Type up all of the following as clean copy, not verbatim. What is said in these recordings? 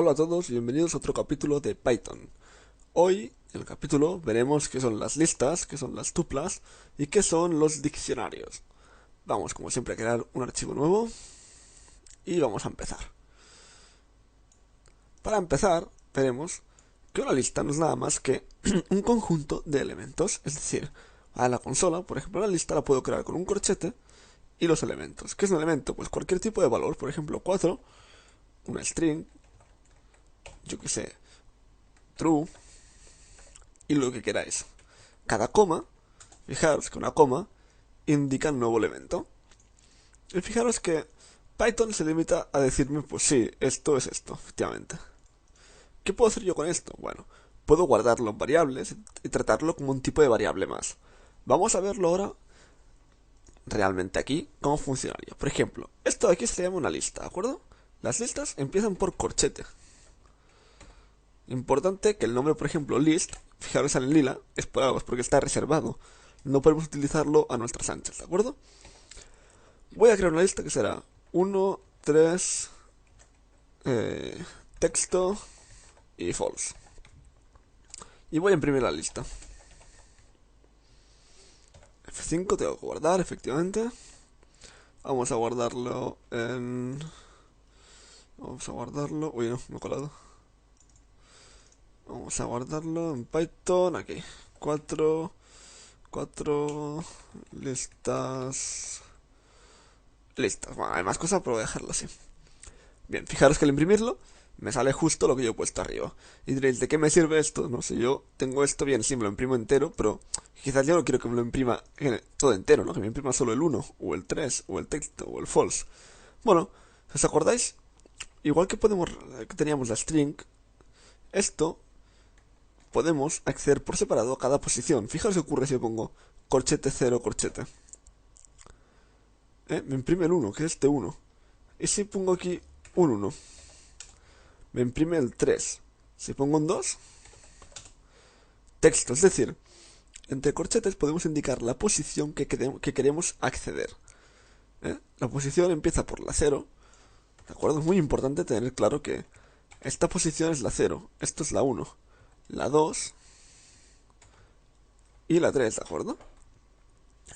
Hola a todos y bienvenidos a otro capítulo de Python. Hoy, en el capítulo, veremos qué son las listas, qué son las tuplas y qué son los diccionarios. Vamos, como siempre, a crear un archivo nuevo y vamos a empezar. Para empezar, veremos que una lista no es nada más que un conjunto de elementos, es decir, a la consola, por ejemplo, la lista la puedo crear con un corchete y los elementos. ¿Qué es un elemento? Pues cualquier tipo de valor, por ejemplo, 4, una string, yo que sé, true, y lo que queráis. Cada coma, fijaros que una coma indica un nuevo elemento. Y fijaros que Python se limita a decirme, pues sí, esto es esto, efectivamente. ¿Qué puedo hacer yo con esto? Bueno, puedo guardarlo en variables y tratarlo como un tipo de variable más. Vamos a verlo ahora realmente aquí, cómo funcionaría. Por ejemplo, esto de aquí se llama una lista, ¿de acuerdo? Las listas empiezan por corchete. Importante que el nombre, por ejemplo, list, fijaros en lila, es por algo, es porque está reservado. No podemos utilizarlo a nuestras anchas, ¿de acuerdo? Voy a crear una lista que será 1, 3, texto y false. Y voy a imprimir la lista. F5 tengo que guardar, efectivamente. Vamos a guardarlo en... Vamos a guardarlo... Uy, no, me he colado. Vamos a guardarlo en Python, aquí. 4 listas... Listas. Bueno, hay más cosas, pero voy a dejarlo así. Bien, fijaros que al imprimirlo me sale justo lo que yo he puesto arriba. Y diréis, ¿de qué me sirve esto? No sé, yo tengo esto bien, sí, me lo imprimo entero, pero quizás yo no quiero que me lo imprima todo entero, ¿no? Que me imprima solo el uno o el 3 o el texto, o el false. Bueno, ¿os acordáis? Igual que teníamos la string, esto podemos acceder por separado a cada posición. Fijaros qué ocurre si yo pongo corchete cero corchete. Me imprime el uno, que es este uno. Y si pongo aquí un uno, me imprime el 3. Si pongo un 2, texto, es decir, entre corchetes podemos indicar la posición que queremos acceder. La posición empieza por la 0, ¿de acuerdo? Es muy importante tener claro que esta posición es la 0, esto es la 1, la 2 y la 3, ¿de acuerdo?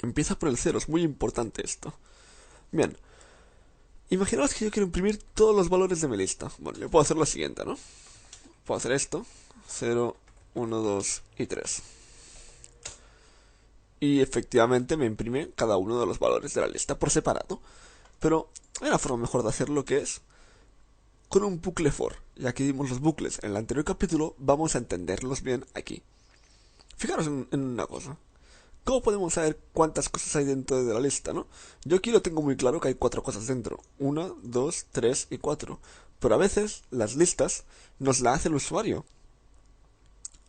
Empieza por el 0, es muy importante esto. Bien, imaginaos que yo quiero imprimir todos los valores de mi lista. Bueno, yo puedo hacer lo siguiente, ¿no? Puedo hacer esto, 0, 1, 2 y 3. Y efectivamente me imprime cada uno de los valores de la lista por separado. Pero hay una forma mejor de hacerlo, que es con un bucle for. Ya que vimos los bucles en el anterior capítulo, vamos a entenderlos bien aquí. Fijaros en una cosa. ¿Cómo podemos saber cuántas cosas hay dentro de la lista, no? Yo aquí lo tengo muy claro que hay 4 cosas dentro. 1, 2, 3 y 4. Pero a veces las listas nos la hace el usuario.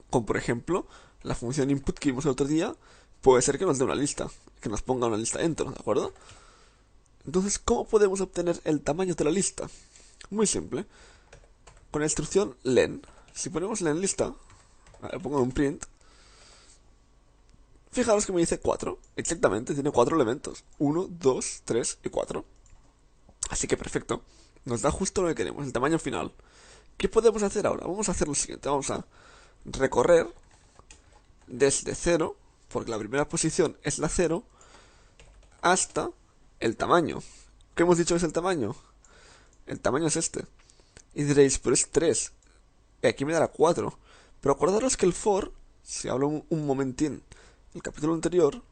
Como por ejemplo, la función input que vimos el otro día puede ser que nos dé una lista, que nos ponga una lista dentro, ¿de acuerdo? Entonces, ¿cómo podemos obtener el tamaño de la lista? Muy simple. Con la instrucción len. Si ponemos len lista, pongo un print, fijaros que me dice 4. Exactamente, tiene 4 elementos. 1, 2, 3 y 4. Así que perfecto. Nos da justo lo que queremos, el tamaño final. ¿Qué podemos hacer ahora? Vamos a hacer lo siguiente. Vamos a recorrer desde 0, porque la primera posición es la 0, hasta el tamaño. ¿Qué hemos dicho que es el tamaño? El tamaño es este. Y diréis, pero es 3. Y aquí me dará 4. Pero acordaros que el for, si hablo un momentín del capítulo anterior,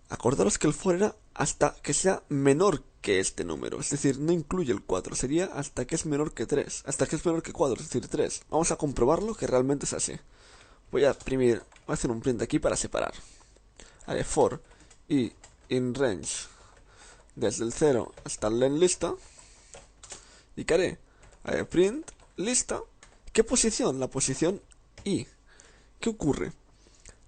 acordaros que el for era hasta que sea menor que este número. Es decir, no incluye el 4. Sería hasta que es menor que 3. Hasta que es menor que 4, es decir, 3. Vamos a comprobarlo que realmente es así. Voy a hacer un print aquí para separar. Haré for y in range desde el 0 hasta el len lista. ¿Y qué haré? Haré print lista. ¿Qué posición? La posición i. ¿Qué ocurre?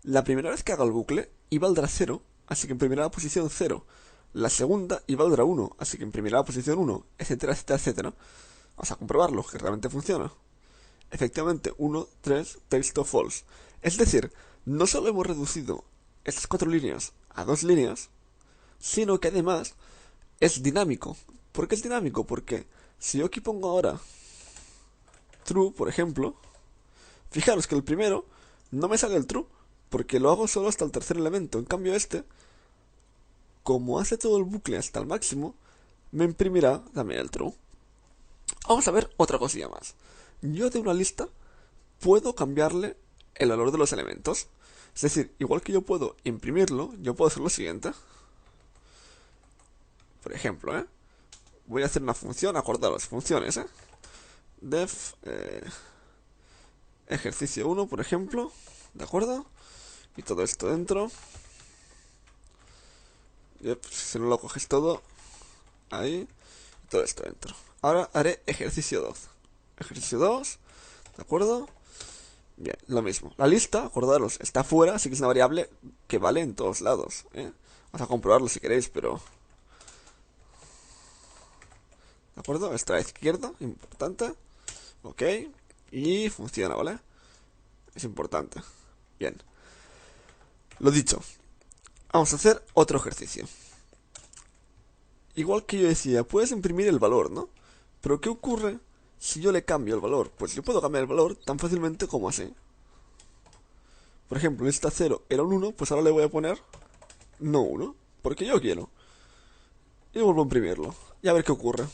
La primera vez que haga el bucle, i valdrá 0, así que imprimirá la posición 0. La segunda, i valdrá 1, así que imprimirá la posición 1, etcétera, etcétera, etcétera. Vamos a comprobarlo, que realmente funciona. Efectivamente, 1, 3, texto false. Es decir, no solo hemos reducido estas 4 líneas a 2 líneas, sino que además es dinámico. ¿Por qué es dinámico? Porque si yo aquí pongo ahora true, por ejemplo, fijaros que el primero no me sale el true, porque lo hago solo hasta el tercer elemento. En cambio este, como hace todo el bucle hasta el máximo, me imprimirá también el true. Vamos a ver otra cosilla más. Yo de una lista puedo cambiarle el valor de los elementos. Es decir, igual que yo puedo imprimirlo, yo puedo hacer lo siguiente. Por ejemplo, voy a hacer una función, acordaros, funciones, def ejercicio 1, por ejemplo, ¿de acuerdo? Y todo esto dentro. Yep, si no lo coges todo, ahí, y todo esto dentro. Ahora haré ejercicio 2. Ejercicio 2, ¿de acuerdo? Bien, lo mismo. La lista, acordaros, está fuera, así que es una variable que vale en todos lados, Vamos a comprobarlo si queréis, pero... ¿De acuerdo? Esta a la izquierda, importante. Ok. Y funciona, ¿vale? Es importante. Bien. Lo dicho. Vamos a hacer otro ejercicio. Igual que yo decía, puedes imprimir el valor, ¿no? Pero ¿qué ocurre si yo le cambio el valor? Pues yo puedo cambiar el valor tan fácilmente como así. Por ejemplo, lista 0 era un 1, pues ahora le voy a poner no 1, porque yo quiero. Y vuelvo a imprimirlo. Y a ver qué ocurre.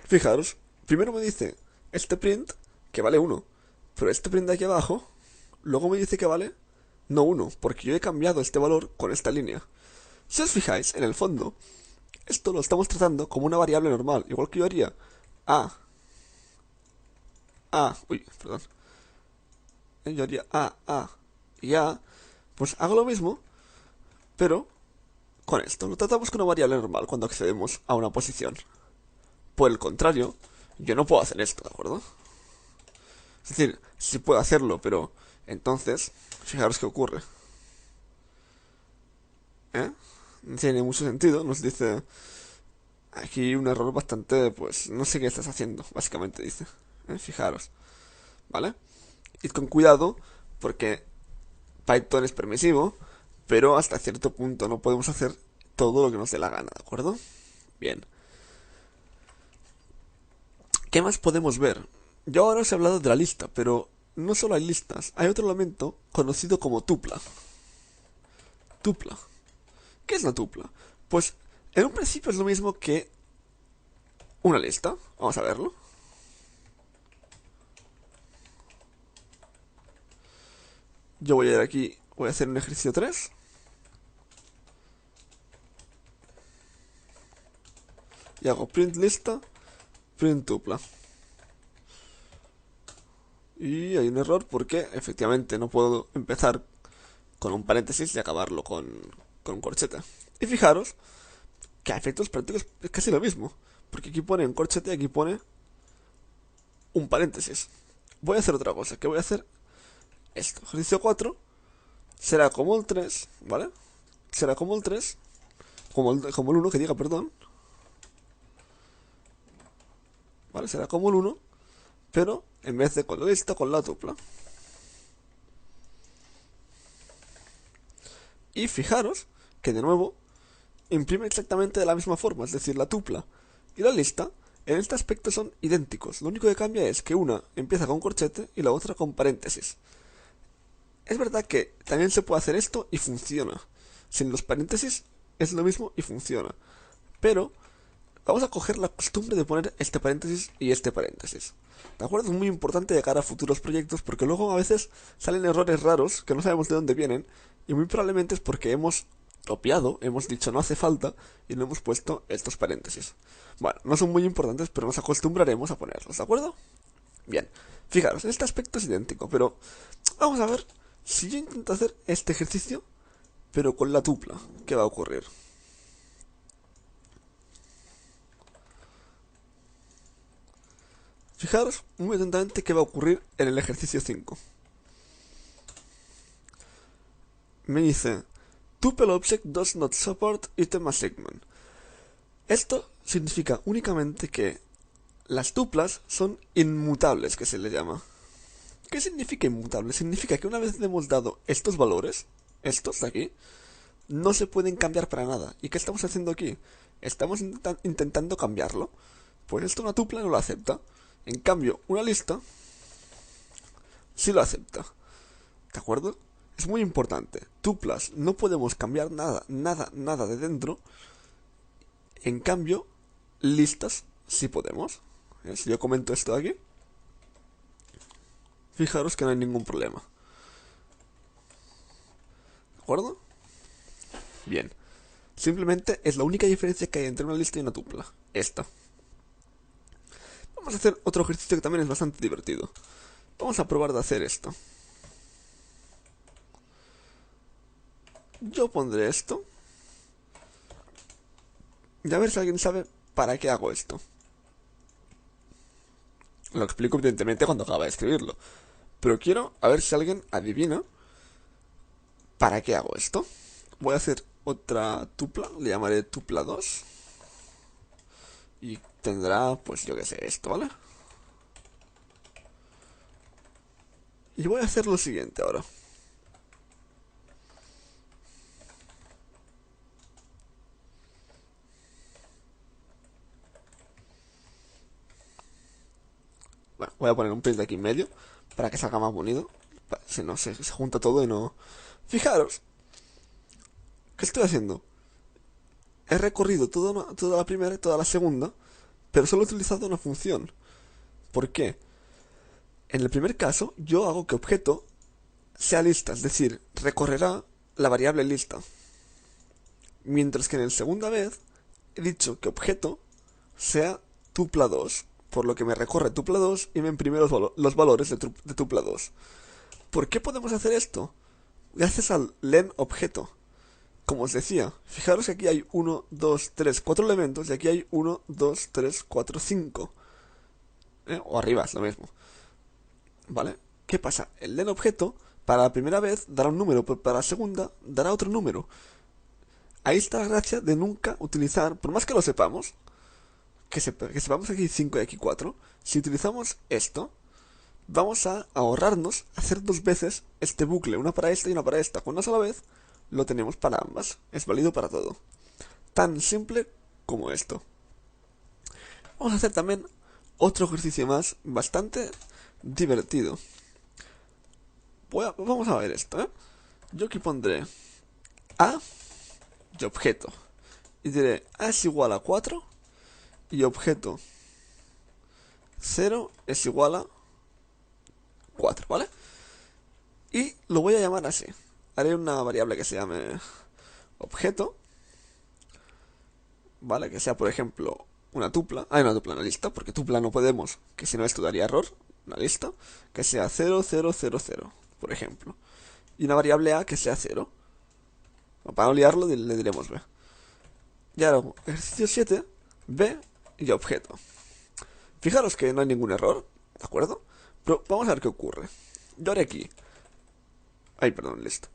Fijaros, primero me dice este print que vale 1, pero este print de aquí abajo, luego me dice que vale no 1, porque yo he cambiado este valor con esta línea. Si os fijáis, en el fondo, esto lo estamos tratando como una variable normal, igual que yo haría perdón. Yo haría A y A, pues hago lo mismo, pero con esto. Lo tratamos como una variable normal cuando accedemos a una posición. Por el contrario, yo no puedo hacer esto, ¿de acuerdo? Es decir, sí puedo hacerlo, pero entonces, fijaros qué ocurre. No tiene mucho sentido, nos dice aquí un error bastante, pues, no sé qué estás haciendo, básicamente dice. Fijaros, ¿vale? Id con cuidado, porque Python es permisivo, pero hasta cierto punto no podemos hacer todo lo que nos dé la gana, ¿de acuerdo? Bien. ¿Qué más podemos ver? Yo ahora os he hablado de la lista, pero no solo hay listas, hay otro elemento conocido como tupla. Tupla. ¿Qué es la tupla? Pues en un principio es lo mismo que una lista. Vamos a verlo. Yo voy a ir aquí, voy a hacer un ejercicio 3. Y hago print lista, print tupla. Y hay un error porque efectivamente no puedo empezar con un paréntesis y acabarlo con un corchete. Y fijaros que a efectos prácticos es casi lo mismo, porque aquí pone un corchete y aquí pone un paréntesis. Voy a hacer otra cosa, que voy a hacer esto. Ejercicio 4 será como el 3, ¿vale? Será como el 3, como el 1, que diga, perdón. ¿Vale? Será como el 1, pero en vez de con la lista, con la tupla. Y fijaros que de nuevo imprime exactamente de la misma forma, es decir, la tupla y la lista en este aspecto son idénticos. Lo único que cambia es que una empieza con corchete y la otra con paréntesis. Es verdad que también se puede hacer esto y funciona. Sin los paréntesis es lo mismo y funciona. Pero vamos a coger la costumbre de poner este paréntesis y este paréntesis. ¿De acuerdo? Es muy importante de cara a futuros proyectos porque luego a veces salen errores raros que no sabemos de dónde vienen y muy probablemente es porque hemos copiado, hemos dicho no hace falta y no hemos puesto estos paréntesis. Bueno, no son muy importantes, pero nos acostumbraremos a ponerlos, ¿de acuerdo? Bien, fijaros, este aspecto es idéntico, pero vamos a ver si yo intento hacer este ejercicio, pero con la tupla, ¿qué va a ocurrir? Fijaros muy atentamente qué va a ocurrir en el ejercicio 5. Me dice, tuple object does not support item assignment. Esto significa únicamente que las tuplas son inmutables, que se le llama. ¿Qué significa inmutable? Significa que una vez le hemos dado estos valores, estos de aquí, no se pueden cambiar para nada. ¿Y qué estamos haciendo aquí? Estamos intentando cambiarlo. Pues esto una tupla no lo acepta. En cambio, una lista sí lo acepta. ¿De acuerdo? Es muy importante. Tuplas no podemos cambiar nada, nada, nada de dentro. En cambio, listas sí podemos. Si yo comento esto de aquí, fijaros que no hay ningún problema. ¿De acuerdo? Bien. Simplemente es la única diferencia que hay entre una lista y una tupla. Esta. Vamos a hacer otro ejercicio que también es bastante divertido. Vamos a probar de hacer esto. Yo pondré esto. Y a ver si alguien sabe para qué hago esto. Lo explico evidentemente cuando acabe de escribirlo. Pero quiero a ver si alguien adivina para qué hago esto. Voy a hacer otra tupla, le llamaré tupla 2. Y tendrá, pues yo que sé, esto, ¿vale? Y voy a hacer lo siguiente ahora. Bueno, voy a poner un print aquí en medio para que salga más bonito. Si no, se junta todo y no... Fijaros, ¿qué estoy haciendo? He recorrido toda la primera y toda la segunda, pero solo he utilizado una función. ¿Por qué? En el primer caso, yo hago que objeto sea lista, es decir, recorrerá la variable lista. Mientras que en la segunda vez he dicho que objeto sea tupla 2, por lo que me recorre tupla 2 y me imprime los valores de tupla 2. ¿Por qué podemos hacer esto? Gracias al len objeto. Como os decía, fijaros que aquí hay 1, 2, 3, 4 elementos y aquí hay 1, 2, 3, 4, 5. O arriba es lo mismo. ¿Vale? ¿Qué pasa? El len objeto para la primera vez dará un número, pero para la segunda dará otro número. Ahí está la gracia de nunca utilizar, por más que lo sepamos, que sepamos que aquí hay 5 y aquí 4, si utilizamos esto, vamos a ahorrarnos hacer dos veces este bucle, una para esta y una para esta. Con una sola vez lo tenemos para ambas. Es válido para todo. Tan simple como esto. Vamos a hacer también otro ejercicio más bastante divertido. Vamos a ver esto, ¿eh? Yo aquí pondré A y objeto. Y diré A es igual a 4 y objeto 0 es igual a 4, ¿vale? Y lo voy a llamar así. Haré una variable que se llame objeto, ¿vale? Que sea, por ejemplo, una tupla. Hay una tupla, una lista, porque tupla no podemos, que si no esto daría error. Una lista que sea 0, 0, 0, 0, por ejemplo. Y una variable A que sea 0. Para no liarlo, le diremos B. Y ahora, ejercicio 7, B y objeto. Fijaros que no hay ningún error, ¿de acuerdo? Pero vamos a ver qué ocurre. Yo haré aquí. Ay, perdón, listo.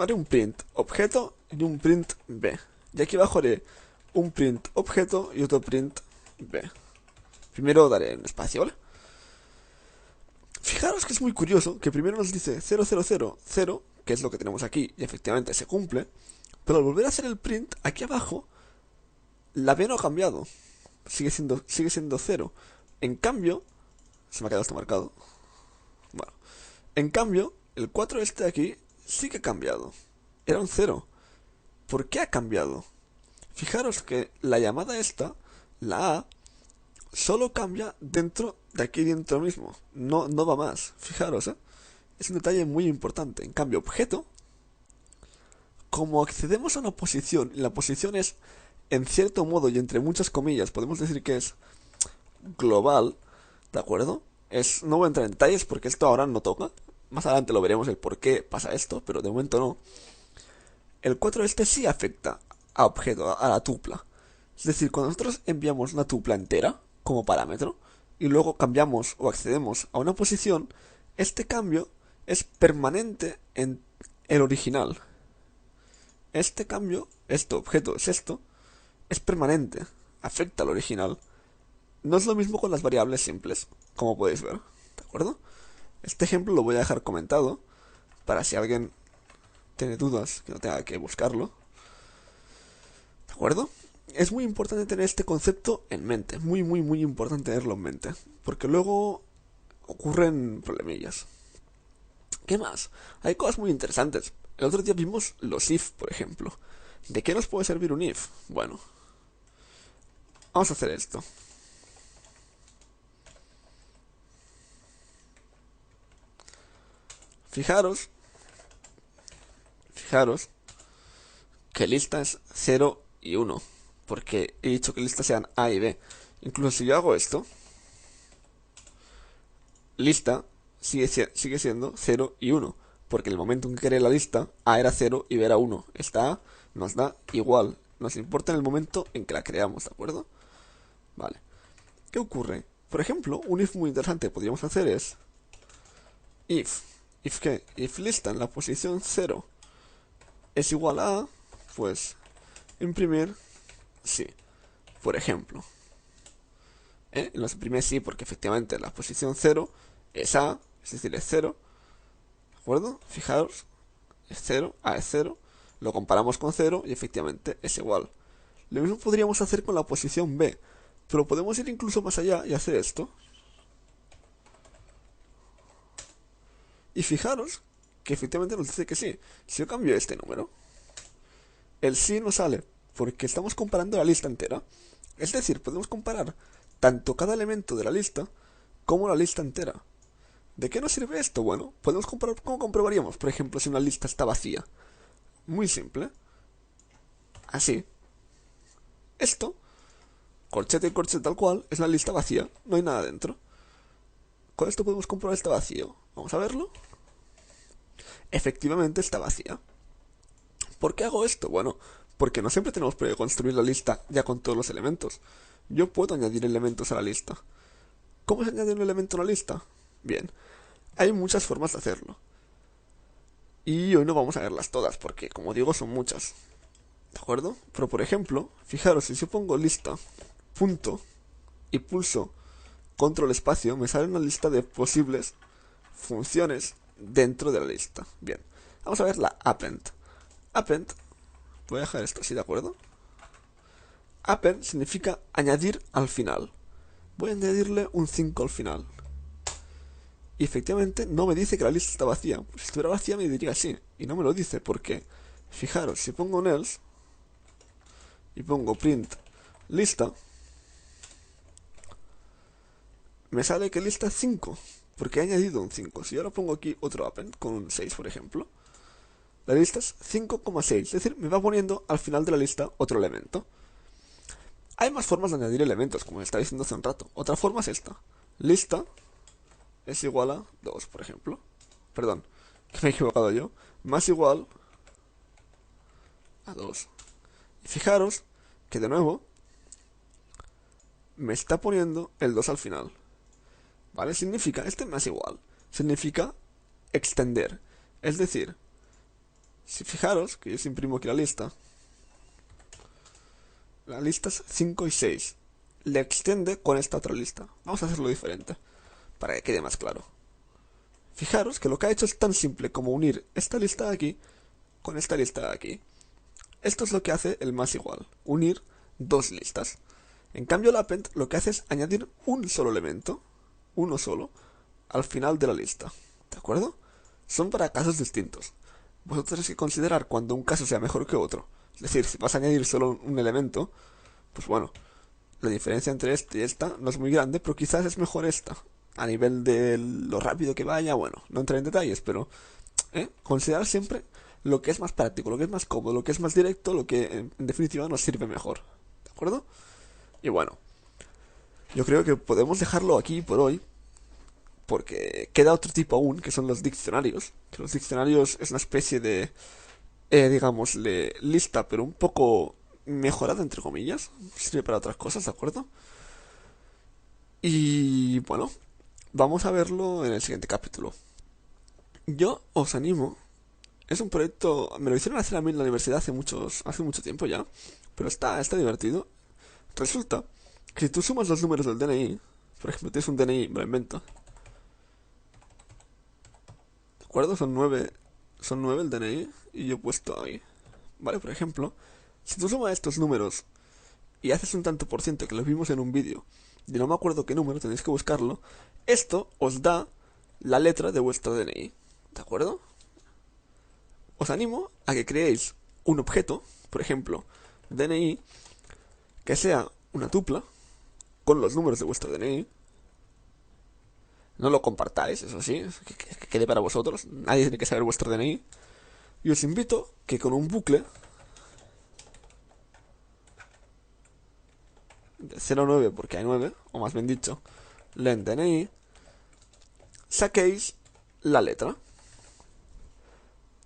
Haré un print objeto y un print B. Y aquí abajo haré un print objeto y otro print B. Primero daré un espacio, ¿vale? Fijaros que es muy curioso que primero nos dice 0, 0, 0, 0, que es lo que tenemos aquí, y efectivamente se cumple. Pero al volver a hacer el print, aquí abajo, la B no ha cambiado. Sigue siendo 0. En cambio, se me ha quedado esto marcado. Bueno, en cambio, el 4 este de aquí sí que ha cambiado. Era un 0. ¿Por qué ha cambiado? Fijaros que la llamada esta, la A, solo cambia dentro de aquí dentro mismo. No va más. Fijaros, ¿eh? Es un detalle muy importante. En cambio, objeto, como accedemos a una posición, y la posición es, en cierto modo y entre muchas comillas, podemos decir que es global, ¿de acuerdo? No voy a entrar en detalles porque esto ahora no toca. Más adelante lo veremos el por qué pasa esto, pero de momento no. El 4 este sí afecta a objeto, a la tupla. Es decir, cuando nosotros enviamos una tupla entera como parámetro y luego cambiamos o accedemos a una posición, este cambio es permanente en el original. Este cambio, este objeto es esto, es permanente, afecta al original. No es lo mismo con las variables simples, como podéis ver, ¿de acuerdo? Este ejemplo lo voy a dejar comentado para si alguien tiene dudas que no tenga que buscarlo, ¿de acuerdo? es muy importante tener este concepto en mente, muy, muy, muy importante tenerlo en mente, porque luego ocurren problemillas. ¿Qué más? Hay cosas muy interesantes. El otro día vimos los if, por ejemplo. ¿De qué nos puede servir un if? Bueno, vamos a hacer esto. Fijaros, fijaros que lista es 0 y 1, porque he dicho que listas sean A y B. Incluso si yo hago esto, lista sigue siendo 0 y 1, porque en el momento en que creé la lista, A era 0 y B era 1. Esta A nos da igual, nos importa en el momento en que la creamos, ¿de acuerdo? Vale. ¿Qué ocurre? Por ejemplo, un if muy interesante que podríamos hacer es if. ¿If qué? If lista en la posición 0 es igual a, pues, imprimir sí. Por ejemplo, nos imprime sí porque efectivamente la posición 0 es A, es decir, es 0, ¿de acuerdo? Fijaros, es 0, A es 0, lo comparamos con 0 y efectivamente es igual. Lo mismo podríamos hacer con la posición B, pero podemos ir incluso más allá y hacer esto. Y fijaros que efectivamente nos dice que sí. Si yo cambio este número, el sí no sale, porque estamos comparando la lista entera. Es decir, podemos comparar tanto cada elemento de la lista como la lista entera. ¿De qué nos sirve esto? Bueno, podemos comparar cómo comprobaríamos, por ejemplo, si una lista está vacía. Muy simple. Así. Esto, corchete y corchete tal cual, es la lista vacía. No hay nada dentro. Con esto podemos comprobar está vacío. Vamos a verlo. Efectivamente está vacía. ¿Por qué hago esto? Bueno, porque no siempre tenemos que construir la lista ya con todos los elementos. Yo puedo añadir elementos a la lista. ¿Cómo se añade un elemento a la lista? Bien, hay muchas formas de hacerlo. Y hoy no vamos a verlas todas, porque como digo son muchas. ¿De acuerdo? Pero por ejemplo, fijaros, si yo pongo lista, punto, y pulso control espacio, me sale una lista de posibles funciones dentro de la lista. Bien, vamos a ver la append. Append, voy a dejar esto así, ¿de acuerdo? Append significa añadir al final. Voy a añadirle un 5 al final. Y efectivamente no me dice que la lista está vacía. Si estuviera vacía me diría sí. Y no me lo dice porque, fijaros, si pongo un else y pongo print lista, me sale que lista es 5. Porque he añadido un 5. Si ahora pongo aquí otro append con un 6, por ejemplo, la lista es 5,6. Es decir, me va poniendo al final de la lista otro elemento. Hay más formas de añadir elementos, como estaba diciendo hace un rato. Otra forma es esta. Lista es igual a 2, por ejemplo. Perdón, que me he equivocado yo. Más igual a 2. Y fijaros que de nuevo me está poniendo el 2 al final. ¿Vale? Significa, este más igual, significa extender. Es decir, si fijaros que yo imprimo aquí la lista es 5 y 6. Le extiende con esta otra lista. Vamos a hacerlo diferente, para que quede más claro. Fijaros que lo que ha hecho es tan simple como unir esta lista de aquí con esta lista de aquí. Esto es lo que hace el más igual, unir dos listas. En cambio el append lo que hace es añadir un solo elemento, uno solo, al final de la lista. ¿De acuerdo? Son para casos distintos. Vosotros tenéis que considerar cuando un caso sea mejor que otro. Es decir, si vas a añadir solo un elemento, pues bueno, la diferencia entre este y esta no es muy grande, pero quizás es mejor esta. A nivel de lo rápido que vaya, bueno, no entraré en detalles, pero considerar siempre lo que es más práctico, lo que es más cómodo, lo que es más directo, lo que en definitiva nos sirve mejor. ¿De acuerdo? Y bueno, yo creo que podemos dejarlo aquí por hoy, porque queda otro tipo aún, que son los diccionarios. Que los diccionarios es una especie de, digamos, lista, pero un poco mejorada, entre comillas. Sirve para otras cosas, ¿de acuerdo? Y bueno, vamos a verlo en el siguiente capítulo. Yo os animo. Es un proyecto, me lo hicieron hacer a mí en la universidad hace mucho tiempo ya, pero está divertido. Resulta que si tú sumas los números del DNI, por ejemplo, tienes un DNI, me lo invento, ¿de acuerdo? Son 9 el DNI y yo he puesto ahí. Vale, por ejemplo, si tú sumas estos números y haces un tanto por ciento que lo vimos en un vídeo, y no me acuerdo qué número, tenéis que buscarlo, esto os da la letra de vuestro DNI, ¿de acuerdo? Os animo a que creéis un objeto, por ejemplo, DNI, que sea una tupla con los números de vuestro DNI. No lo compartáis, eso sí, que quede para vosotros. Nadie tiene que saber vuestro DNI. Y os invito que con un bucle de 09, porque hay 9, o más bien dicho, len DNI, saquéis la letra.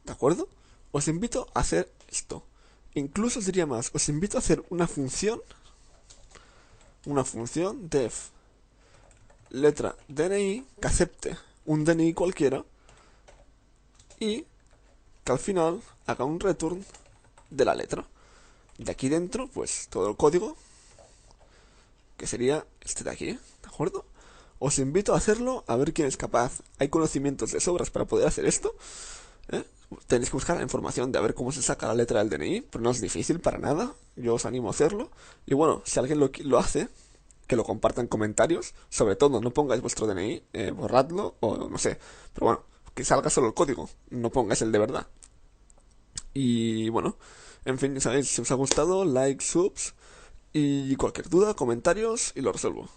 ¿De acuerdo? Os invito a hacer esto. Incluso os diría más, os invito a hacer una función def letra DNI que acepte un DNI cualquiera y que al final haga un return de la letra. De aquí dentro, pues todo el código, que sería este de aquí, ¿de acuerdo? Os invito a hacerlo, a ver quién es capaz. Hay conocimientos de sobras para poder hacer esto, ¿eh? Tenéis que buscar la información de a ver cómo se saca la letra del DNI, pero no es difícil para nada. Yo os animo a hacerlo. Y bueno, si alguien lo hace, que lo comparta en comentarios. Sobre todo, no pongáis vuestro DNI, borradlo o no sé. Pero bueno, que salga solo el código, no pongáis el de verdad. Y bueno, en fin, ya sabéis, si os ha gustado, like, subs y cualquier duda, comentarios y lo resuelvo.